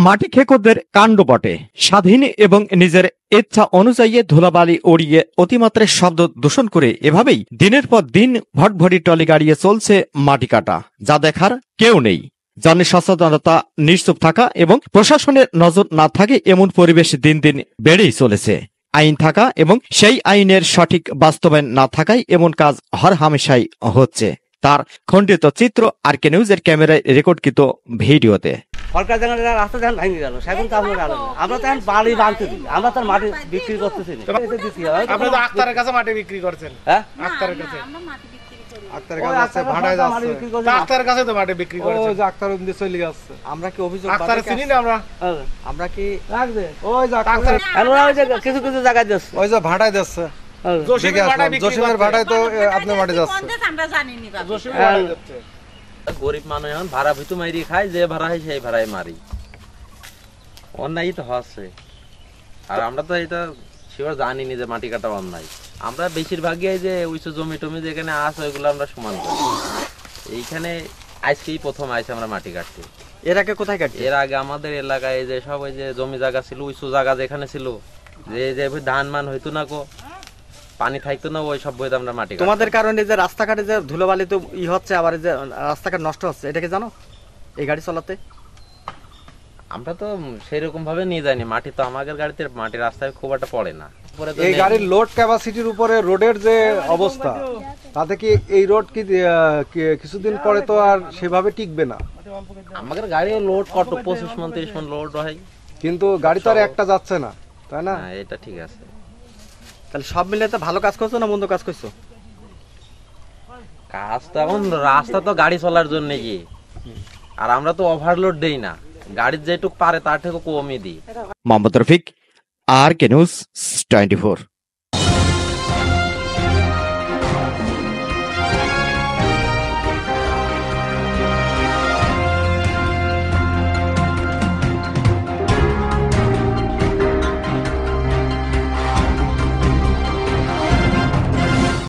মাটি খেকোদের কাণ্ড বটে। স্বাধীন এবং নিজের ইচ্ছা অনুযায়ী ধুলাবালি উড়িয়ে অতিমাত্রায় শব্দ দূষণ করে এভাবেই দিনের পর দিন ভটভটি টলি গাড়িয়ে চলছে মাটি কাটা, যা দেখার কেউ নেই। জনসচেতনতা নিশ্চুপ থাকা এবং প্রশাসনের নজর না থাকে এমন পরিবেশ দিন দিন বেড়েই চলেছে। আইন থাকা এবং সেই আইনের সঠিক বাস্তবায়ন না থাকায় এমন কাজ হরহামেশাই হচ্ছে। তার খণ্ডিত চিত্র আরকে নিউজের ক্যামেরায় রেকর্ডকৃত ভিডিওতে। সরকার যখন রাস্তা যখন ভেঙে গেল সেখন তো আমরা তখন বাড়ি বাঁধতে দিই, আমরা তার মাটি বিক্রি করতেছি না। আপনি তো আক্তারের কাছে মাটি বিক্রি করছেন। হ্যাঁ, আক্তারের কাছে আক্তারের কাছে ভাড়ায় যাচ্ছে। আক্তারের কাছে তো মাটি বিক্রি করছেন। ওই যে আক্তার ওদিকে চলে যাচ্ছে। আমরা কি অভিযোগ আক্তার চিনি না? আমরা কি রাখবে? ওই যে আক্তার ওরা ওই যে কিছু কিছু জায়গায় যাচ্ছে, ওই যে ভাড়ায় যাচ্ছে। জসিমের ভাড়ায় তো আপনি মাটি যাচ্ছে। আমরা জানি না জসিমের ভাড়ায় যাচ্ছে। গরিব মানুষ এখন ভাড়া ভিতু মারি খায়, যে ভাড়া হয় সেই ভাড়ায় মারি। অন্যায় তো হচ্ছে, আর আমরা তো এটা শিওর জানি না যে মাটি কাটা অন্যায়। আমরা বেশিরভাগই যে উঁচু জমি টমি যেখানে আছে ওইগুলো আমরা সমান করি। এইখানে আজকেই প্রথম আইসে আমরা মাটি কাটতে। এর আগে কোথায় কাটছি? এর আগে আমাদের এলাকায় যে সব ওই যে জমি জায়গা ছিল, উঁচু জায়গা যেখানে ছিল, যে ধান মান হইতো না কো, পানি থাকতো না, ওই সব বইতে আমরা মাটি। তোমাদের কারণে যে রাস্তাঘাটে যে ধুলোবালি তো হচ্ছে, আবার যে রাস্তাঘাট নষ্ট হচ্ছে, এটা কি জানো এই গাড়ি চালাতে? আমরা তো সেরকম ভাবে নিয়ে যাইনি মাটি, তো আমাদের গাড়িতে মাটি রাস্তায় খুব একটা পড়ে না। এই গাড়ির লোড ক্যাপাসিটির উপরে রোডের যে অবস্থা, তাতে কি এই রোড কি কিছুদিন পরে তো আর সেভাবে টিকবে না? আমাদের গাড়ি লোড কত 25 মন 30 মন লোড হয়, কিন্তু গাড়ি তো আর একটা যাচ্ছে না, তাই না? এটা ঠিক আছে। তাহলে সব মিলে তো ভালো কাজ করছো না মন্দ কাজ করছো? কাজ তো এখন রাস্তা তো গাড়ি চলার জন্য কি, আর আমরা তো ওভারলোড দেই না, গাড়ির যেটুক পারে তার থেকে কমই দিই। মোহাম্মদ রফিক, আরকে নিউজ 24।